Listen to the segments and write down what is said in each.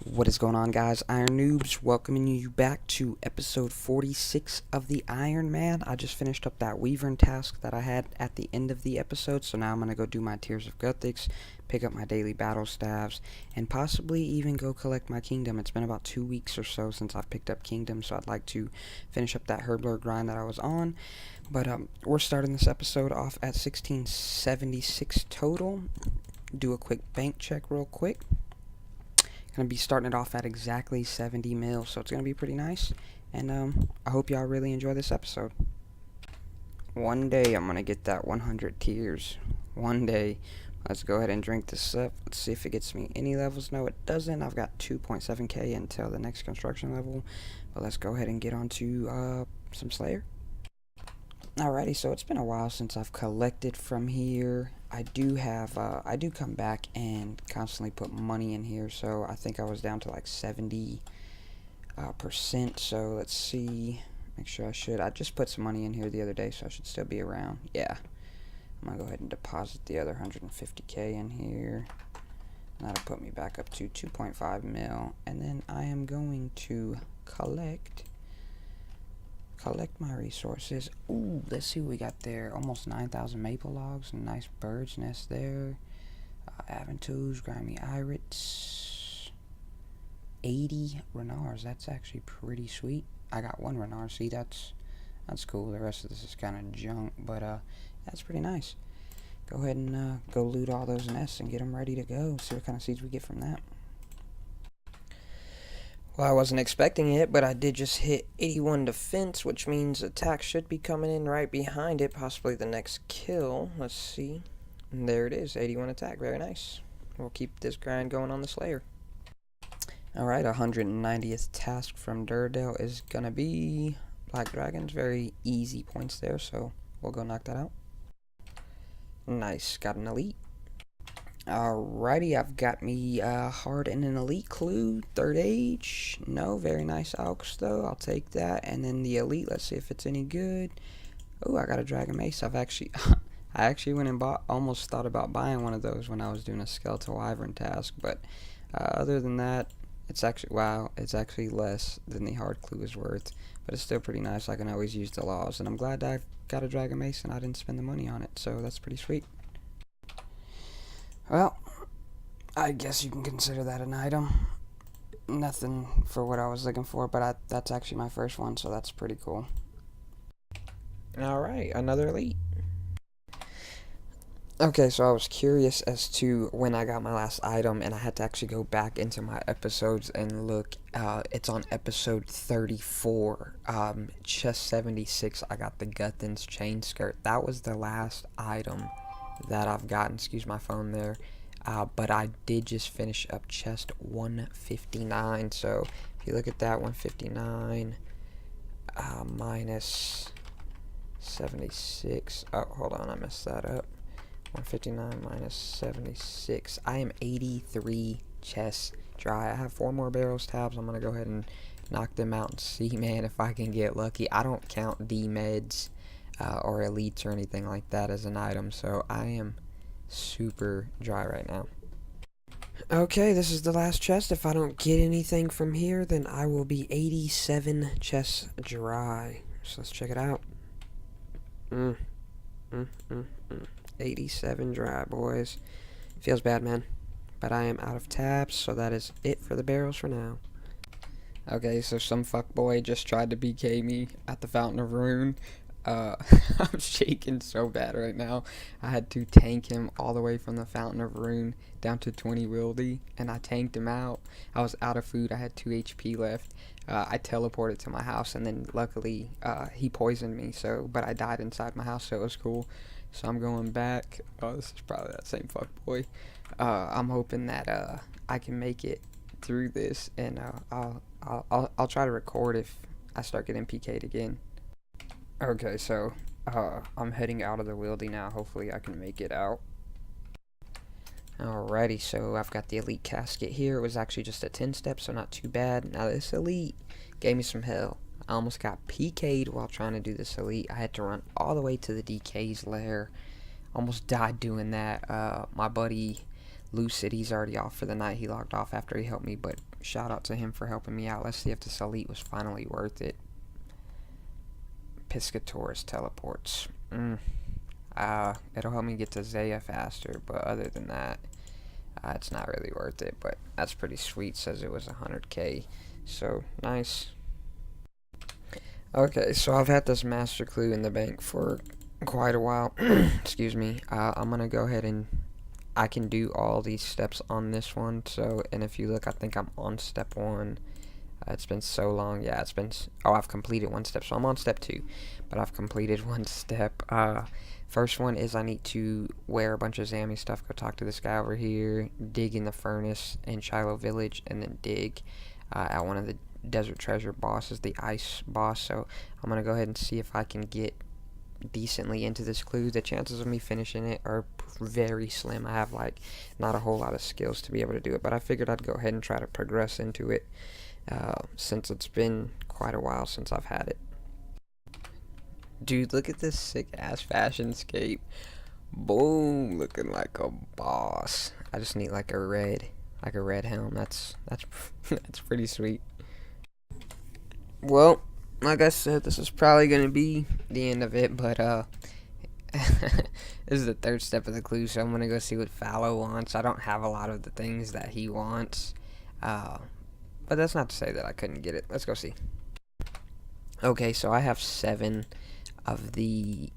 What is going on, guys? Iron Noobs welcoming you back to episode 46 of the Iron Man. I just finished up that Weavern task that I had at the end of the episode, so now I'm going to go do my Tears of Gothics, pick up my daily battle staves, and possibly even go collect my kingdom. It's been about 2 weeks or so since I've picked up kingdom, so I'd like to finish up that Herblore grind that I was on. But we're starting this episode off at 1676 total. Do a quick bank check real quick. Gonna be starting it off at exactly 70 mil, so it's gonna be pretty nice. And I hope y'all really enjoy this episode. One day I'm gonna get that 100 tears. One day. Let's go ahead and drink this up. Let's see if it gets me any levels. No, it doesn't. I've got 2.7k until the next construction level. But let's go ahead and get on to some Slayer. Alrighty, so it's been a while since I've collected from here. I do come back and constantly put money in here, so I think I was down to like 70%, so let's see, make sure I just put some money in here the other day, so I should still be around. Yeah, I'm gonna go ahead and deposit the other 150k in here. That'll put me back up to 2.5 mil, and then I am going to collect my resources. Ooh, let's see what we got there. Almost 9,000 maple logs, a nice bird's nest there. Aventus, grimy irits, 80 renars. That's actually pretty sweet. I got one renar. See, that's cool. The rest of this is kind of junk, but that's pretty nice. Go ahead and go loot all those nests and get them ready to go. See what kind of seeds we get from that. Well, I wasn't expecting it, but I did just hit 81 defense, which means attack should be coming in right behind it, possibly the next kill. Let's see. And there it is, 81 attack. Very nice. We'll keep this grind going on the Slayer. Alright, 190th task from Durdale is going to be Black Dragons. Very easy points there, so we'll go knock that out. Nice. Got an elite. Alrighty, I've got me hard in an elite clue, 3rd age. No, very nice Alks though. I'll take that. And then the elite, let's see if it's any good. Oh, I got a Dragon Mace. I actually went and almost thought about buying one of those when I was doing a Skeletal Wyvern task, but other than that, it's actually less than the hard clue is worth, but it's still pretty nice. I can always use the laws, and I'm glad I got a Dragon Mace and I didn't spend the money on it, so that's pretty sweet. Well, I guess you can consider that an item. Nothing for what I was looking for, but that's actually my first one, so that's pretty cool. Alright, another elite. Okay, so I was curious as to when I got my last item, and I had to actually go back into my episodes and look. It's on episode 34, chest 76. I got the Guthans chain skirt. That was the last item that I've gotten. Excuse my phone there. But I did just finish up chest 159. So if you look at that, 159 minus 76. Oh, hold on, I messed that up. 159 minus 76. I am 83 chests dry. I have 4 more barrels tabs. I'm gonna go ahead and knock them out and see, man, if I can get lucky. I don't count D-meds or elites or anything like that as an item, so I am super dry right now. Okay, this is the last chest. If I don't get anything from here, then I will be 87 chests dry. So let's check it out. 87 dry, boys. Feels bad, man, but I am out of tabs, so that is it for the barrels for now. Okay, so some fuckboy just tried to BK me at the Fountain of Rune. I'm shaking so bad right now. I had to tank him all the way from the Fountain of Rune down to 20 wildy, and I tanked him out. I was out of food. I had 2 HP left. I teleported to my house, and then luckily he poisoned me, but I died inside my house, so it was cool. So I'm going back. Oh, this is probably that same fuckboy. I'm hoping that I can make it through this, and I'll try to record if I start getting PK'd again. Okay, so I'm heading out of the wildy now. Hopefully I can make it out. Alrighty, so I've got the elite casket here. It was actually just a 10 step, so not too bad. Now this elite gave me some hell. I almost got PK'd while trying to do this elite. I had to run all the way to the DK's lair. Almost died doing that. My buddy Lucid, he's already off for the night. He logged off after he helped me, but shout out to him for helping me out. Let's see if this elite was finally worth it. Piscator's teleports. It'll help me get to Zaya faster, but other than that, it's not really worth it. But that's pretty sweet. Says it was 100k, so nice. Okay, so I've had this master clue in the bank for quite a while. Excuse me. I'm gonna go ahead and I can do all these steps on this one. So, and if you look, I think I'm on step 1. It's been so long. Yeah, it's been. Oh, I've completed 1 step, so I'm on step 2, but I've completed 1 step. First one is I need to wear a bunch of Zammy stuff. Go talk to this guy over here. Dig in the furnace in Shiloh Village, and then dig at one of the desert treasure bosses, the ice boss. So I'm gonna go ahead and see if I can get decently into this clue. The chances of me finishing it are very slim. I have like not a whole lot of skills to be able to do it, but I figured I'd go ahead and try to progress into it since it's been quite a while since I've had it. Dude, look at this sick ass fashion scape. Boom, looking like a boss. I just need like a red helm. That's that's pretty sweet. Well, like I said, this is probably gonna be the end of it, but this is the 3rd step of the clue, so I'm gonna go see what Fallow wants. I don't have a lot of the things that he wants, but that's not to say that I couldn't get it. Let's go see. Okay, so I have 7 of the,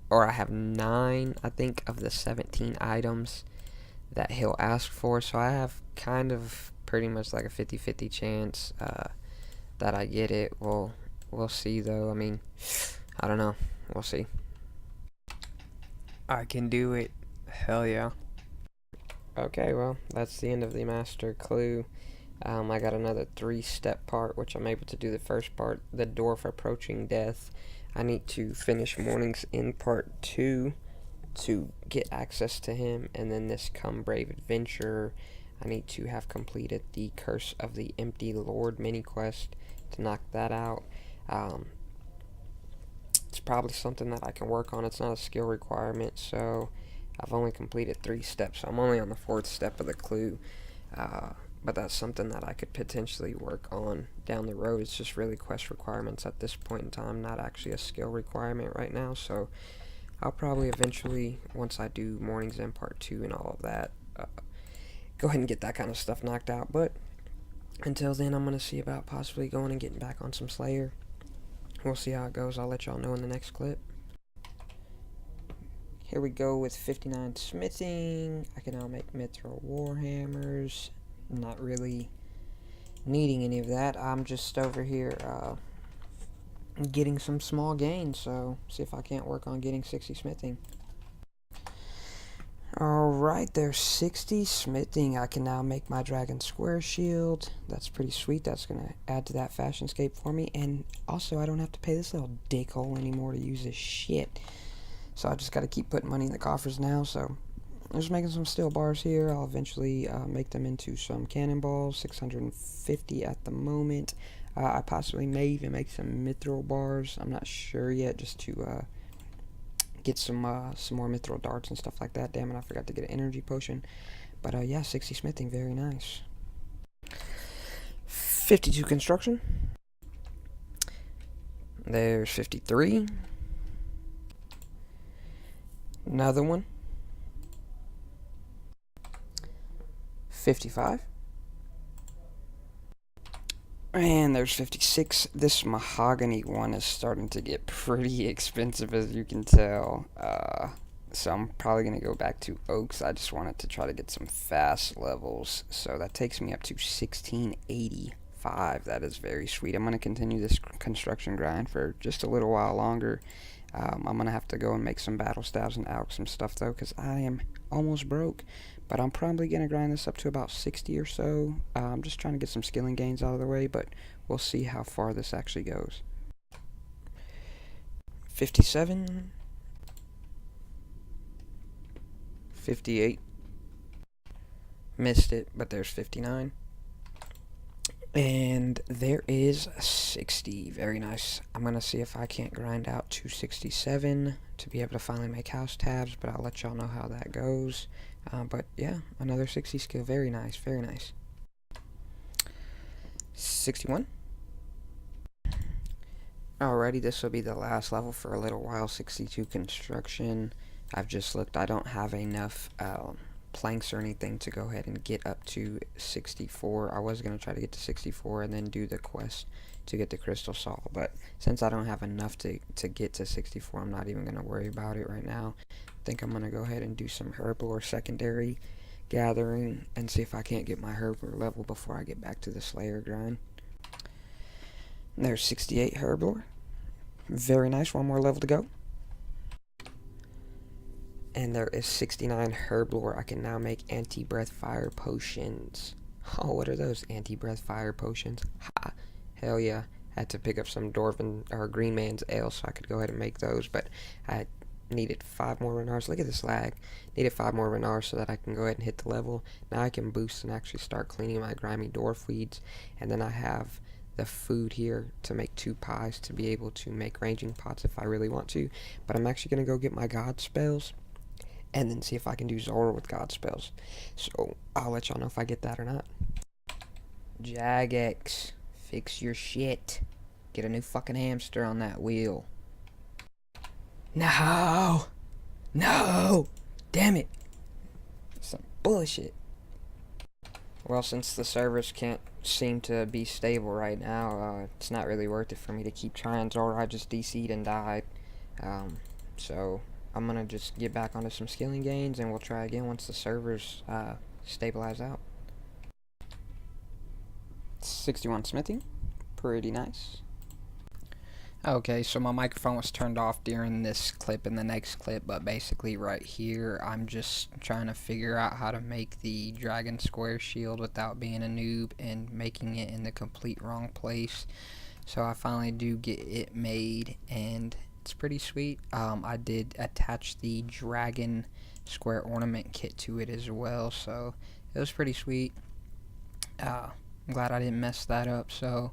or I have 9, I think, of the 17 items that he'll ask for, so I have kind of pretty much like a 50-50 chance that I get it. We'll see though. I mean, I don't know. We'll see. I can do it. Hell yeah. Okay, well, that's the end of the master clue. I got another 3-step part, which I'm able to do the first part, the dwarf approaching death. I need to finish Morning's End part 2 to get access to him, and then this Come Brave Adventurer, I need to have completed the Curse of the Empty Lord mini quest to knock that out. It's probably something that I can work on. It's not a skill requirement, so I've only completed 3 steps, so I'm only on the 4th step of the clue, but that's something that I could potentially work on down the road. It's just really quest requirements at this point in time, not actually a skill requirement right now, so I'll probably eventually, once I do Morning's End Part 2 and all of that, go ahead and get that kind of stuff knocked out. But until then, I'm going to see about possibly going and getting back on some Slayer. We'll see how it goes. I'll let y'all know in the next clip. Here we go with 59 smithing. I can now make mithril warhammers. Not really needing any of that. I'm just over here getting some small gains, so see if I can't work on getting 60 smithing. Alright, there's 60 smithing. I can now make my dragon square shield. That's pretty sweet. That's going to add to that fashion scape for me. And also, I don't have to pay this little dickhole anymore to use this shit. So I just got to keep putting money in the coffers now. So I'm just making some steel bars here. I'll eventually make them into some cannonballs. 650 at the moment. I possibly may even make some mithril bars. I'm not sure yet, just to get some more mithril darts and stuff like that. Damn it, I forgot to get an energy potion. But yeah, 60 smithing, very nice. 52 construction. There's 53. Another one. 55. And there's 56. This mahogany one is starting to get pretty expensive, as you can tell. So I'm probably going to go back to oaks. I just wanted to try to get some fast levels. So that takes me up to 1685. That is very sweet. I'm going to continue this construction grind for just a little while longer. I'm going to have to go and make some battle staves and out some stuff, though, because I am almost broke. But I'm probably going to grind this up to about 60 or so. I'm just trying to get some skilling gains out of the way, but we'll see how far this actually goes. 57. 58. Missed it, but there's 59. And there is 60. Very nice. I'm going to see if I can't grind out to 67 to be able to finally make house tabs, but I'll let y'all know how that goes. But yeah, another 60 skill. Very nice. Very nice. 61. Alrighty, this will be the last level for a little while. 62 construction. I've just looked. I don't have enough planks or anything to go ahead and get up to 64. I was going to try to get to 64 and then do the quest to get the crystal saw, but since I don't have enough to get to 64, I'm not even going to worry about it right now. I think I'm going to go ahead and do some herblore secondary gathering and see if I can't get my herblore level before I get back to the slayer grind. There's 68 herblore. Very nice. One more level to go. And there is 69 herblore. I can now make anti-breath fire potions. Oh, what are those anti-breath fire potions? Ha! Hell yeah. Had to pick up some dwarven or green man's ale so I could go ahead and make those, but I needed 5 more renars. Look at this lag. Needed 5 more renars so that I can go ahead and hit the level. Now I can boost and actually start cleaning my grimy dwarf weeds. And then I have the food here to make 2 pies to be able to make ranging pots if I really want to. But I'm actually going to go get my god spells and then see if I can do Zora with god spells. So I'll let y'all know if I get that or not. Jagex, fix your shit. Get a new fucking hamster on that wheel. No! No! Damn it! Some bullshit. Well, since the servers can't seem to be stable right now, it's not really worth it for me to keep trying Zora. I just DC'd and died. So I'm gonna just get back onto some skilling gains and we'll try again once the servers stabilize out. 61 smithing. Pretty nice. Okay, so my microphone was turned off during this clip and the next clip, but basically right here I'm just trying to figure out how to make the dragon square shield without being a noob and making it in the complete wrong place. So I finally do get it made and it's pretty sweet. I did attach the dragon square ornament kit to it as well, so it was pretty sweet. I'm glad I didn't mess that up. So,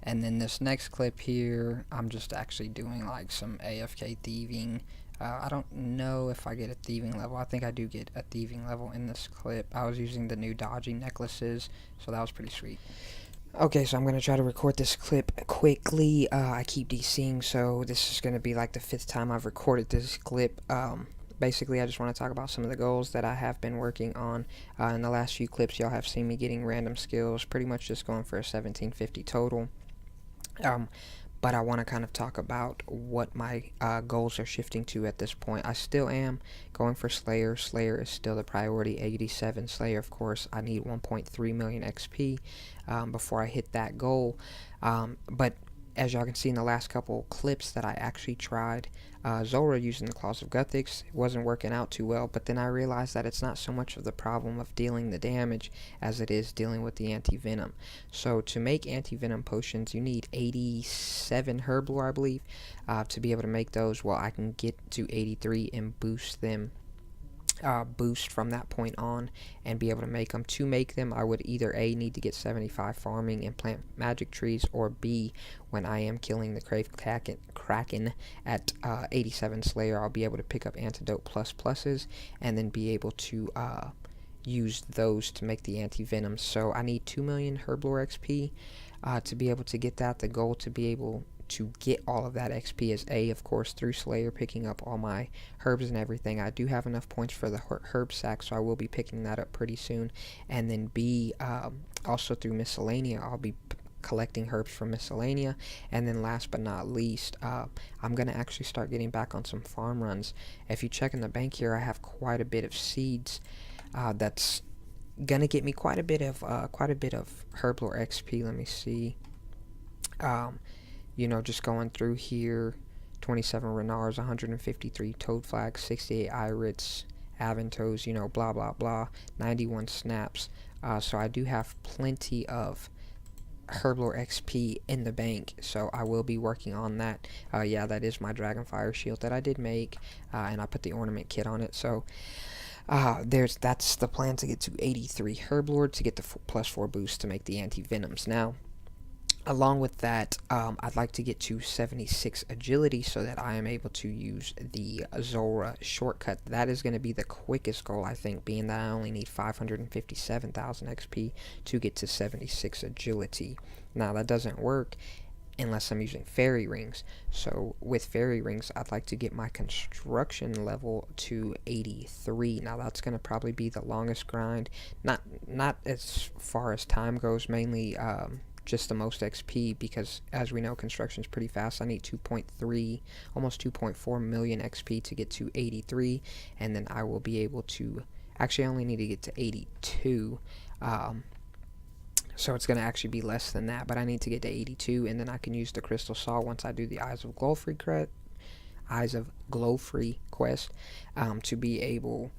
and then this next clip here, I'm just actually doing like some AFK thieving. I don't know if I get a thieving level. I think I do get a thieving level in this clip. I was using the new dodging necklaces, so that was pretty sweet. Okay, so I'm going to try to record this clip quickly. I keep DCing, so this is going to be like the 5th time I've recorded this clip. Basically, I just want to talk about some of the goals that I have been working on. In the last few clips, y'all have seen me getting random skills, pretty much just going for a 1750 total. But I want to kind of talk about what my goals are shifting to at this point. I still am going for Slayer. Slayer is still the priority. 87 Slayer, of course. I need 1.3 million XP before I hit that goal. But as y'all can see in the last couple clips that I actually tried Zora using the Claws of Guthix, it wasn't working out too well, but then I realized that it's not so much of the problem of dealing the damage as it is dealing with the anti-venom. So to make anti-venom potions, you need 87 herblore, I believe, to be able to make those. Well, I can get to 83 and boost them. Boost from that point on and be able to make them. To make them, I would either A, need to get 75 farming and plant magic trees, or B, when I am killing the Kraken at 87 Slayer, I'll be able to pick up antidote pluses and then be able to use those to make the anti-venom. So I need 2 million herblore XP to be able to get that. The goal to be able to get all of that XP is A, of course, through Slayer, picking up all my herbs and everything. I do have enough points for the herb sack, so I will be picking that up pretty soon. And then B, also through Miscellanea, I'll be collecting herbs from Miscellanea. And then last but not least, I'm going to actually start getting back on some farm runs. If you check in the bank here, I have quite a bit of seeds that's going to get me quite a bit of herblore XP. Let me see. You know, just going through here, 27 Renars, 153 Toad Flags, 68 Irits, Aventos, you know, blah, blah, blah, 91 Snaps. So I do have plenty of herblore XP in the bank, so I will be working on that. Yeah, that is my Dragonfire shield that I did make, and I put the ornament kit on it. So That's the plan, to get to 83 Herblord to get the +4 boost to make the anti-venoms. Now, along with that, I'd like to get to 76 agility so that I am able to use the Zora shortcut. That is going to be the quickest goal, I think, being that I only need 557,000 XP to get to 76 agility. Now, that doesn't work unless I'm using fairy rings. So with fairy rings, I'd like to get my construction level to 83. Now that's going to probably be the longest grind. Not as far as time goes, mainly just the most XP, because as we know, construction is pretty fast. I need 2.3, almost 2.4 million XP to get to 83, and then I will be able to, actually I only need to get to 82. So it's going to actually be less than that, but I need to get to 82, and then I can use the Crystal Saw once I do the Eyes of Glowfree quest, to be able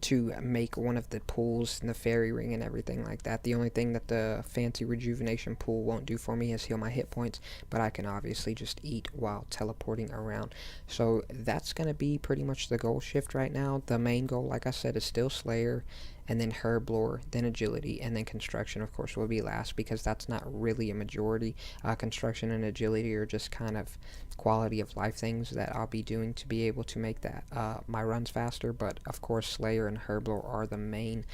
to make one of the pools and the fairy ring and everything like that. The only thing that the fancy rejuvenation pool won't do for me is heal my hit points, but I can obviously just eat while teleporting around. So that's going to be pretty much the goal shift right now. The main goal, like I said, is still Slayer, and then Herblore, then Agility, and then Construction, of course, will be last, because that's not really a majority. Construction and Agility are just kind of quality of life things that I'll be doing to be able to make that my runs faster, but of course Slayer and Herblore are the main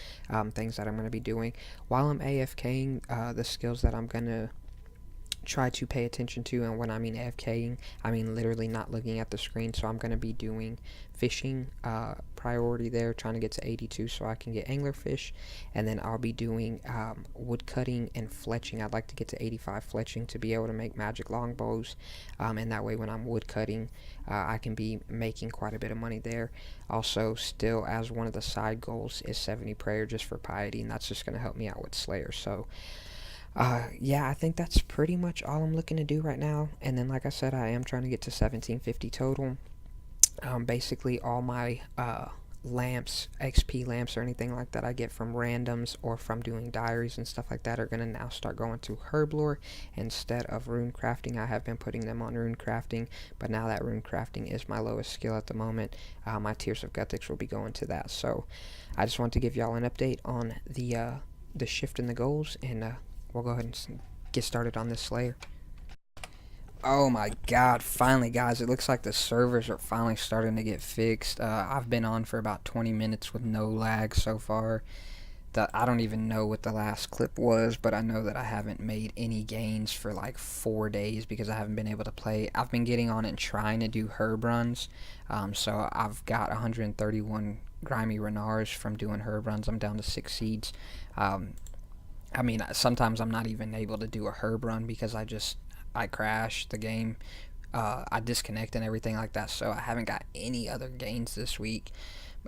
things that I'm going to be doing. While I'm AFKing, the skills that I'm going to try to pay attention to, and when I mean AFKing, I mean literally not looking at the screen, so I'm going to be doing fishing priority there, trying to get to 82 so I can get anglerfish, and then I'll be doing wood cutting and fletching. I'd like to get to 85 fletching to be able to make magic longbows, and that way when I'm wood cutting, I can be making quite a bit of money there. Also, still as one of the side goals is 70 prayer, just for piety, and that's just going to help me out with Slayer. So yeah, I think that's pretty much all I'm looking to do right now. And then, like I said, I am trying to get to 1750 total. Basically, all my lamps, XP lamps, or anything like that I get from randoms or from doing diaries and stuff like that are going to now start going to Herblore instead of rune crafting. I have been putting them on rune crafting, but now that rune crafting is my lowest skill at the moment, my Tears of Guthix will be going to that. So I just want to give y'all an update on the shift in the goals, and we'll go ahead and get started on this Slayer. Oh my god, finally guys, it looks like the servers are finally starting to get fixed. I've been on for about 20 minutes with no lag so far. I don't even know what the last clip was, but I know that I haven't made any gains for like 4 days because I haven't been able to play. I've been getting on and trying to do herb runs, so I've got 131 grimy renars from doing herb runs. I'm down to 6 seeds. I mean, sometimes I'm not even able to do a herb run because I crash the game, I disconnect and everything like that, so I haven't got any other gains this week,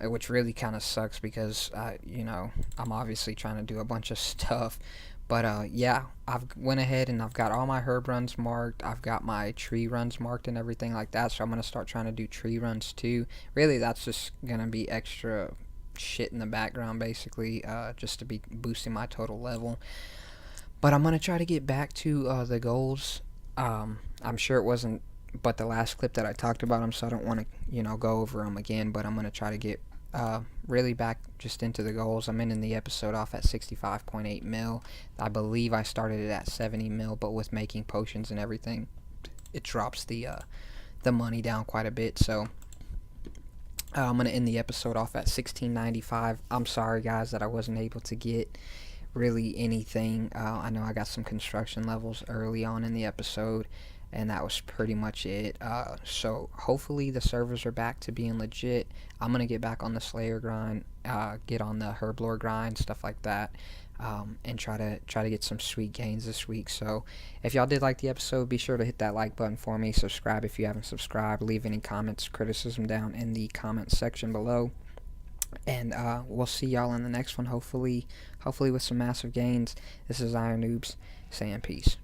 which really kind of sucks because, you know, I'm obviously trying to do a bunch of stuff, but, yeah, I've went ahead and I've got all my herb runs marked, I've got my tree runs marked and everything like that, so I'm going to start trying to do tree runs too. Really, that's just going to be extra shit in the background, basically, just to be boosting my total level. But I'm going to try to get back to the goals. I'm sure it wasn't but the last clip that I talked about them, so I don't want to, you know, go over them again, but I'm going to try to get really back just into the goals. I'm ending the episode off at 65.8 mil. I believe I started it at 70 mil, but with making potions and everything, it drops the money down quite a bit, so I'm going to end the episode off at 1695. I'm sorry guys that I wasn't able to get really anything. I know I got some construction levels early on in the episode, and that was pretty much it. So hopefully the servers are back to being legit. I'm going to get back on the Slayer grind, get on the Herblore grind, stuff like that, and try to get some sweet gains this week. So if y'all did like the episode, be sure to hit that like button for me, subscribe if you haven't subscribed, leave any comments, criticism down in the comments section below, and we'll see y'all in the next one, hopefully with some massive gains. This is NooobZ saying peace.